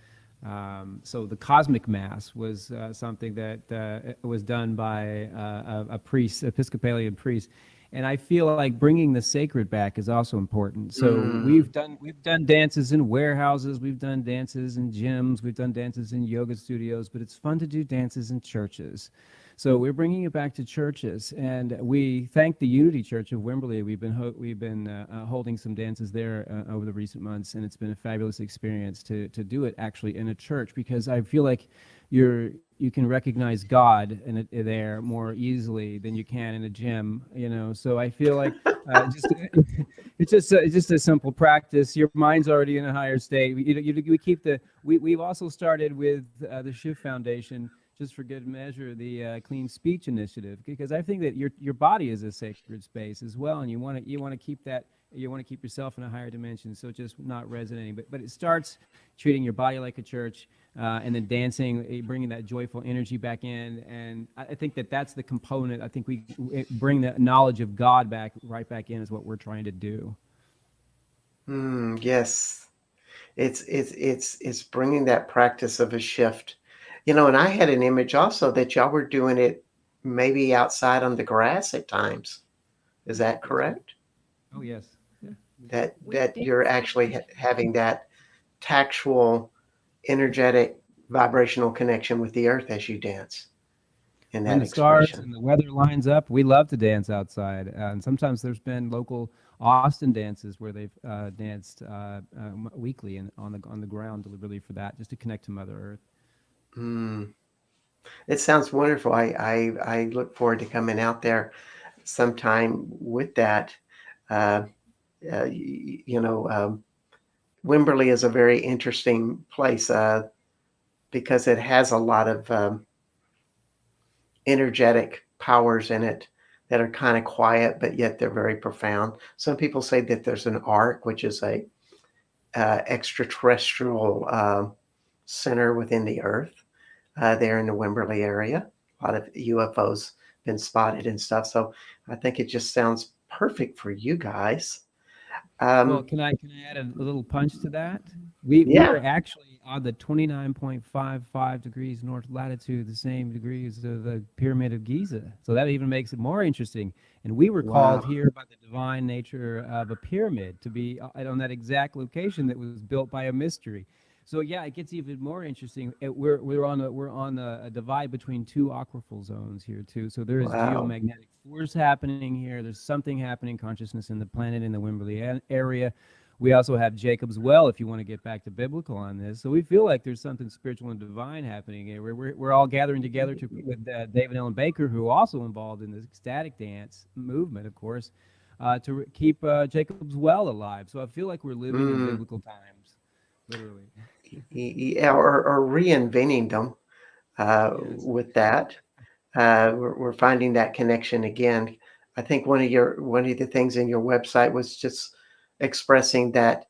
[SPEAKER 2] So the cosmic Mass was something that was done by a priest, Episcopalian priest. And I feel like bringing the sacred back is also important. So we've done dances in warehouses, we've done dances in gyms, we've done dances in yoga studios, but it's fun to do dances in churches. So we're bringing it back to churches, and we thank the Unity Church of Wimberley. We've been holding some dances there over the recent months, and it's been a fabulous experience to do it actually in a church, because I feel like you can recognize God there more easily than you can in a gym, So I feel like it's just a simple practice. Your mind's already in a higher state. We've also started with the Shiv Foundation, just for good measure, the Clean Speech Initiative, because I think that your body is a sacred space as well, and you want to keep that. You want to keep yourself in a higher dimension, so just not resonating. But it starts treating your body like a church, and then dancing, bringing that joyful energy back in. And I think that's the component. I think we bring the knowledge of God right back in is what we're trying to do.
[SPEAKER 1] Yes, it's bringing that practice of a shift. And I had an image also that y'all were doing it maybe outside on the grass at times. Is that correct?
[SPEAKER 2] Oh, yes.
[SPEAKER 1] Yeah. That you're actually having that tactual, energetic, vibrational connection with the earth as you dance in that
[SPEAKER 2] When the stars
[SPEAKER 1] expression.
[SPEAKER 2] and the weather lines up, we love to dance outside. And sometimes there's been local Austin dances where they've danced weekly on the ground deliberately for that, just to connect to Mother Earth.
[SPEAKER 1] It sounds wonderful. I look forward to coming out there sometime with that. Wimberley is a very interesting place because it has a lot of energetic powers in it that are kind of quiet, but yet they're very profound. Some people say that there's an arc, which is a extraterrestrial center within the earth there in the Wimberley area. A lot of UFOs been spotted and stuff. So I think it just sounds perfect for you guys.
[SPEAKER 2] Well, can I add a little punch to that? We
[SPEAKER 1] Yeah.
[SPEAKER 2] are actually on the 29.55 degrees north latitude, the same degrees of the Pyramid of Giza. So that even makes it more interesting. And we were called here by the divine nature of a pyramid to be on that exact location that was built by a mystery. So yeah, it gets even more interesting. We're on a divide between two aquifer zones here too. So there is
[SPEAKER 1] Wow.
[SPEAKER 2] geomagnetic force happening here. There's something happening consciousness in the planet in the Wimberley area. We also have Jacob's well, if you want to get back to biblical on this. So we feel like there's something spiritual and divine happening here. We're all gathering together with David Allen Baker, who also involved in the ecstatic dance movement, of course, to keep Jacob's well alive. So I feel like we're living in
[SPEAKER 1] Mm.
[SPEAKER 2] biblical times, literally.
[SPEAKER 1] Yeah, or reinventing them
[SPEAKER 2] Yes.
[SPEAKER 1] with that. We're finding that connection again. I think one of the things in your website was just expressing that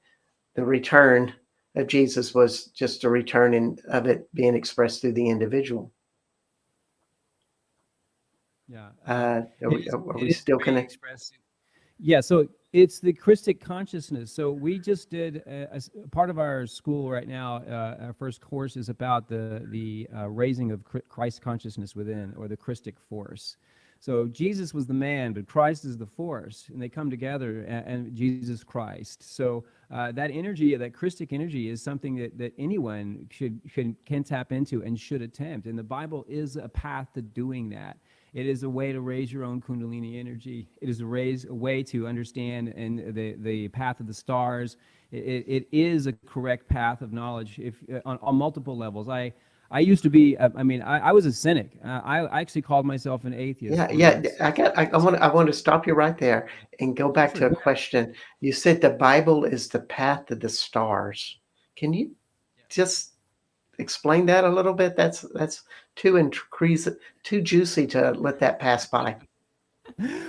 [SPEAKER 1] the return of Jesus was just a return of it being expressed through the individual.
[SPEAKER 2] Yeah.
[SPEAKER 1] Are
[SPEAKER 2] It
[SPEAKER 1] we
[SPEAKER 2] is
[SPEAKER 1] still
[SPEAKER 2] being
[SPEAKER 1] connected?
[SPEAKER 2] expressed. Yeah, so it's the Christic consciousness. So we just did a part of our school right now. Our first course is about the raising of Christ consciousness within, or the Christic force. So Jesus was the man, but Christ is the force, and they come together, and Jesus Christ. So that energy, that Christic energy, is something that anyone can tap into and should attempt. And the Bible is a path to doing that. It is a way to raise your own Kundalini energy. It is a way to understand and the path of the stars. It is a correct path of knowledge if on multiple levels. I used to be. I was a cynic. I actually called myself an atheist
[SPEAKER 1] Yeah,
[SPEAKER 2] for
[SPEAKER 1] yeah.
[SPEAKER 2] months.
[SPEAKER 1] I want to stop you right there and go back
[SPEAKER 2] Sure,
[SPEAKER 1] to a
[SPEAKER 2] go ahead.
[SPEAKER 1] question. You said the Bible is the path to the stars. Can you just explain that a little bit? That's too too juicy to let that pass by.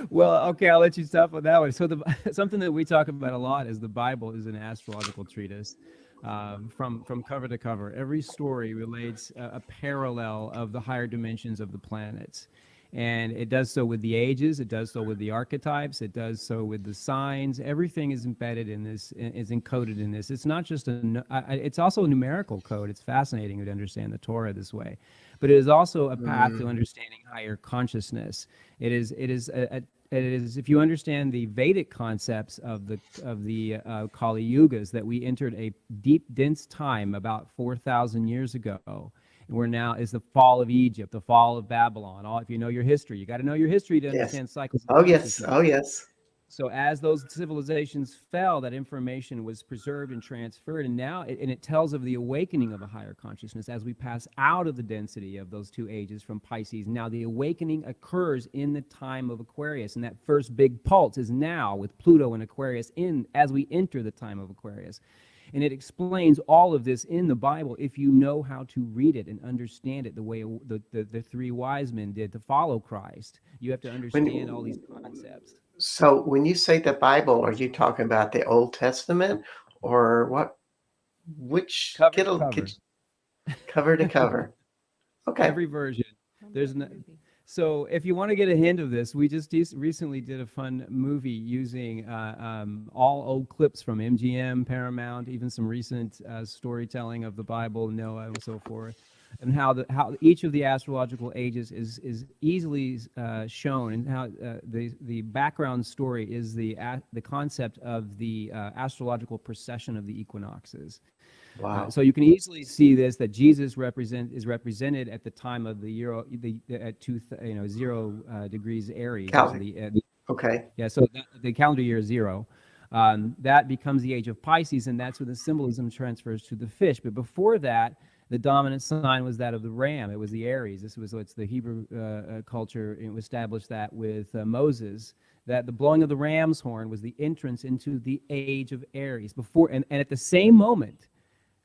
[SPEAKER 2] Well, okay, I'll let you stop on that one. So something that we talk about a lot is the Bible is an astrological treatise, from cover to cover. Every story relates a parallel of the higher dimensions of the planets. And it does so with the ages, it does so with the archetypes, it does so with the signs. Everything is embedded in this, is encoded in this. It's not just it's also a numerical code. It's fascinating to understand the Torah this way. But it is also a path to
[SPEAKER 1] Mm,
[SPEAKER 2] understanding higher consciousness. It is if you understand the Vedic concepts of the Kali Yugas, that we entered a deep, dense time about 4,000 years ago, and we're now is the fall of Egypt, the fall of Babylon. All if you know your history, you got to know your history to
[SPEAKER 1] yes.
[SPEAKER 2] understand cycles of
[SPEAKER 1] Oh yes.
[SPEAKER 2] consciousness.
[SPEAKER 1] Oh yes.
[SPEAKER 2] So as those civilizations fell, that information was preserved and transferred, and now it tells of the awakening of a higher consciousness as we pass out of the density of those two ages from Pisces. Now the awakening occurs in the time of Aquarius, and that first big pulse is now with Pluto and Aquarius in as we enter the time of Aquarius. And it explains all of this in the Bible if you know how to read it and understand it the way the three wise men did to follow Christ. You have to understand all these
[SPEAKER 1] When
[SPEAKER 2] concepts.
[SPEAKER 1] so when you say the Bible, are you talking about the Old Testament or what? Which
[SPEAKER 2] Cover to cover.
[SPEAKER 1] cover to cover? Okay.
[SPEAKER 2] Every version.
[SPEAKER 3] Sounds
[SPEAKER 2] There's
[SPEAKER 3] like a
[SPEAKER 2] no,
[SPEAKER 3] movie.
[SPEAKER 2] so if you want to get a hint of this, we just recently did a fun movie using all old clips from MGM, Paramount, even some recent storytelling of the Bible, Noah, and so forth, and how each of the astrological ages is easily shown, and how the background story is the concept of the astrological precession of the equinoxes.
[SPEAKER 1] Wow.
[SPEAKER 2] So you can easily see this that Jesus is represented at the time of the euro at 0 degrees Aries. Those are
[SPEAKER 1] Calvin.
[SPEAKER 2] the
[SPEAKER 1] Okay.
[SPEAKER 2] yeah. So the calendar year is 0. That becomes the age of Pisces, and that's where the symbolism transfers to the fish. But before that, the dominant sign was that of the ram. It was the Aries. It's the Hebrew culture. It established that with Moses, that the blowing of the ram's horn was the entrance into the age of Aries. And at the same moment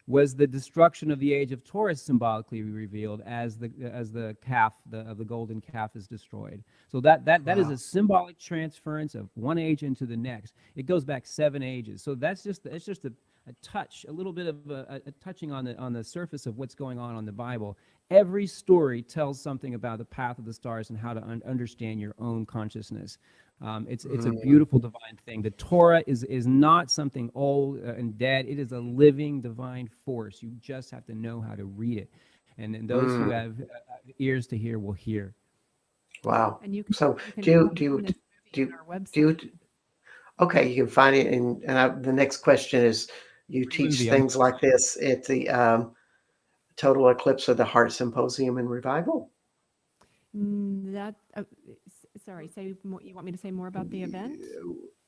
[SPEAKER 2] was the destruction of the age of Taurus symbolically revealed as the calf of the golden calf is destroyed. So that is a
[SPEAKER 1] Wow.
[SPEAKER 2] symbolic transference of one age into the next. It goes back 7 ages. So it's just a touch, a little bit of a touching on the surface of what's going on the Bible. Every story tells something about the path of the stars and how to understand your own consciousness. It's a
[SPEAKER 1] Mm,
[SPEAKER 2] beautiful divine thing. The Torah is not something old and dead. It is a living divine force. You just have to know how to read it, and then those who
[SPEAKER 1] mm,
[SPEAKER 2] have ears to hear will hear.
[SPEAKER 1] wow.
[SPEAKER 3] And
[SPEAKER 1] So
[SPEAKER 3] you can
[SPEAKER 1] do you
[SPEAKER 3] find
[SPEAKER 1] do you
[SPEAKER 3] this movie
[SPEAKER 1] do
[SPEAKER 3] on
[SPEAKER 1] you,
[SPEAKER 3] our
[SPEAKER 1] do you,
[SPEAKER 3] website.
[SPEAKER 1] okay, you can find it the next question is You
[SPEAKER 2] We wouldn't
[SPEAKER 1] teach
[SPEAKER 2] be
[SPEAKER 1] things like
[SPEAKER 2] unprofessional.
[SPEAKER 1] this at the Total Eclipse of the Heart Symposium and Revival.
[SPEAKER 3] That, sorry, say more, you want me to say more about the event?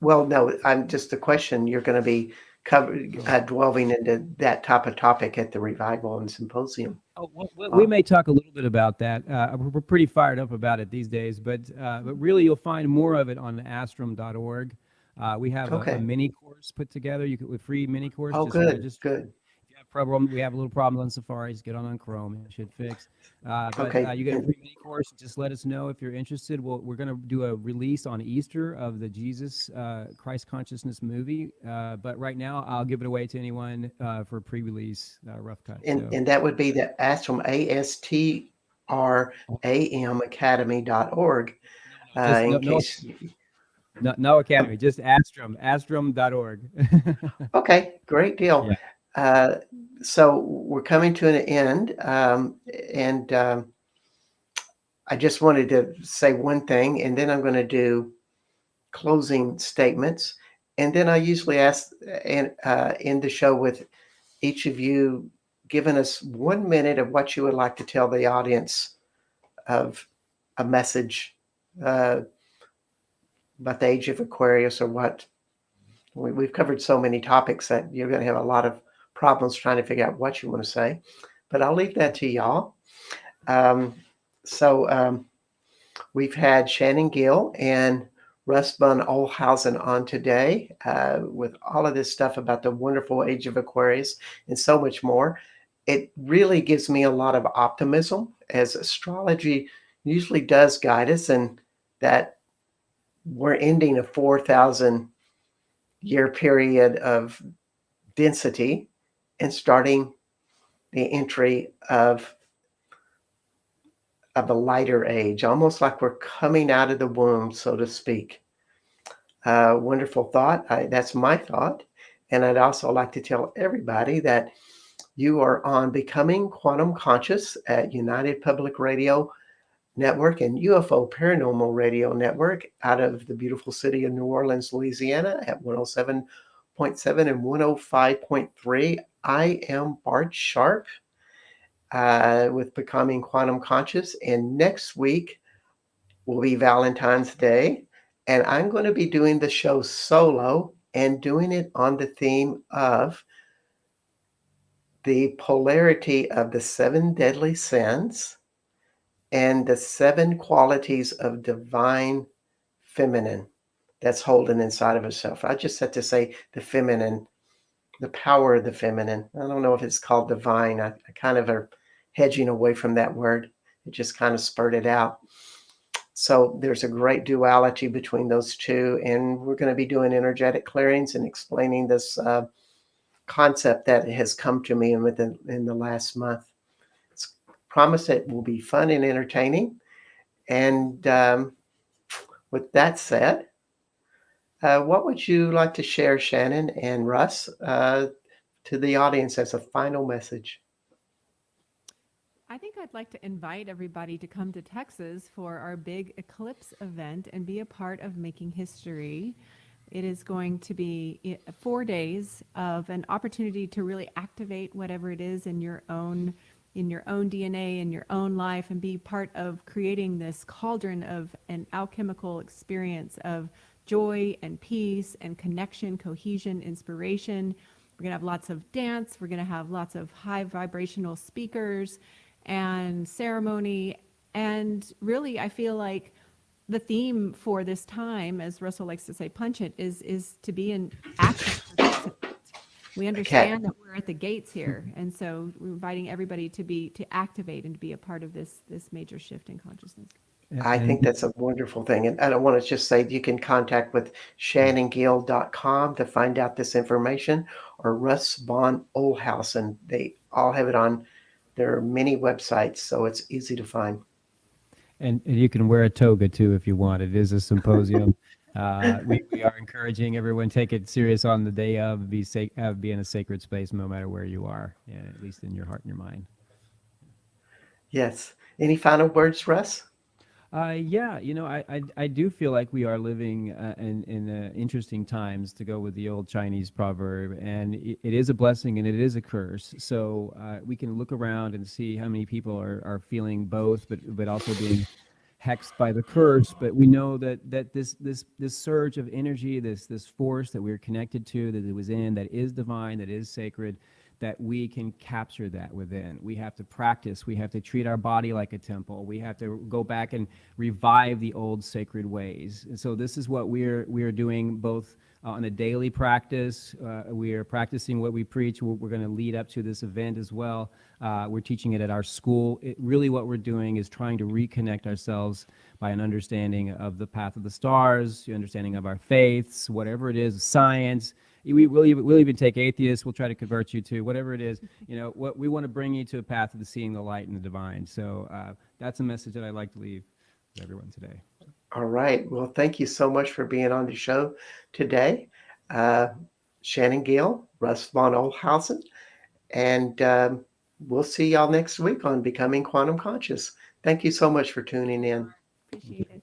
[SPEAKER 1] Well, no, I'm just the question. You're going to be delving into that type of topic at the Revival and Symposium.
[SPEAKER 2] Oh, we
[SPEAKER 1] Uh,
[SPEAKER 2] may talk a little bit about that. We're pretty fired up about it these days, but really you'll find more of it on astrum.org. We have a
[SPEAKER 1] okay.
[SPEAKER 2] mini course put together. You could, with free mini course,
[SPEAKER 1] Oh,
[SPEAKER 2] just
[SPEAKER 1] good,
[SPEAKER 2] register.
[SPEAKER 1] good.
[SPEAKER 2] If you have problem, we have a little problem on Safari. Just get on Chrome. It should fix. But
[SPEAKER 1] Okay.
[SPEAKER 2] you get a free mini course. Just let us know if you're interested. We're going to do a release on Easter of the Jesus Christ Consciousness movie. But right now, I'll give it away to anyone for pre-release rough cut. So.
[SPEAKER 1] And that would be the Astrom, ASTRAM Academy.org,
[SPEAKER 2] No, just
[SPEAKER 1] in
[SPEAKER 2] no,
[SPEAKER 1] case.
[SPEAKER 2] no academy, just astrum.org.
[SPEAKER 1] Okay, great deal.
[SPEAKER 2] Yeah.
[SPEAKER 1] Uh, so we're coming to an end, and I just wanted to say one thing, and then I'm going to do closing statements, and then I usually ask and end the show with each of you giving us 1 minute of what you would like to tell the audience of a message uh, about the age of Aquarius, or what we've covered so many topics that you're going to have a lot of problems trying to figure out what you want to say. But I'll leave that to y'all. Um, so we've had Shannon Gil and Russ von Ohlhausen on today with all of this stuff about the wonderful age of Aquarius and so much more. It really gives me a lot of optimism, as astrology usually does guide us, and that we're ending a 4,000 year period of density and starting the entry of a lighter age, almost like we're coming out of the womb, so to speak. Wonderful thought. That's my thought. And I'd also like to tell everybody that you are on Becoming Quantum Conscious at United Public Radio Network and UFO Paranormal Radio Network out of the beautiful city of New Orleans, Louisiana at 107.7 and 105.3. I am Bart Sharp with Becoming Quantum Conscious. And next week will be Valentine's Day. And I'm going to be doing the show solo and doing it on the theme of the polarity of the seven deadly sins and the seven qualities of divine feminine that's holding inside of herself. I just had to say the feminine, the power of the feminine. I don't know if it's called divine. I kind of are hedging away from that word. It just kind of spurted out. So there's a great duality between those two. And we're going to be doing energetic clearings and explaining this concept that has come to me in the last month. It's promised it will be fun and entertaining. And with that said, what would you like to share, Shannon and Russ, to the audience as a final message?
[SPEAKER 3] I think I'd like to invite everybody to come to Texas for our big eclipse event and be a part of making history. It is going to be 4 days of an opportunity to really activate whatever it is in your own DNA, in your own life, and be part of creating this cauldron of an alchemical experience of joy and peace and connection, cohesion, inspiration. We're going to have lots of dance. We're going to have lots of high vibrational speakers and ceremony. And really, I feel like the theme for this time, as Russell likes to say, punch it, is to be an active participant. We understand that we're at the gates here, and so we're inviting everybody to activate and to be a part of this major shift in consciousness.
[SPEAKER 1] I think that's a wonderful thing. And I want to just say you can contact with shannongil.com to find out this information, or Russ von Ohlhausen. They all have it on their many websites, so it's easy to find.
[SPEAKER 2] And you can wear a toga too if you want. It is a symposium. We are encouraging everyone take it serious on the day of. Be in a sacred space no matter where you are, at least in your heart and your mind.
[SPEAKER 1] Yes. Any final words, Russ?
[SPEAKER 2] Yeah, I do feel like we are living in interesting times, to go with the old Chinese proverb, and it is a blessing and it is a curse. So we can look around and see how many people are feeling both, but also being hexed by the curse. But we know that this surge of energy, this force that we're connected to, that it was in, that is divine, that is sacred, that we can capture that within. We have to practice. We have to treat our body like a temple. We have to go back and revive the old sacred ways. And so this is what we're doing, both on a daily practice. We are practicing what we preach. We're going to lead up to this event as well. We're teaching it at our school. Really what we're doing is trying to reconnect ourselves by an understanding of the path of the stars, the understanding of our faiths, whatever it is, science. We'll even take atheists. We'll try to convert you to whatever it is. What we want to bring you to a path of the seeing the light and the divine. So that's a message that I'd like to leave with everyone today.
[SPEAKER 1] All right. Well, thank you so much for being on the show today. Uh, Shannon Gil, Russ von Ohlhausen, and we'll see y'all next week on Becoming Quantum Conscious. Thank you so much for tuning in.
[SPEAKER 3] Appreciate it.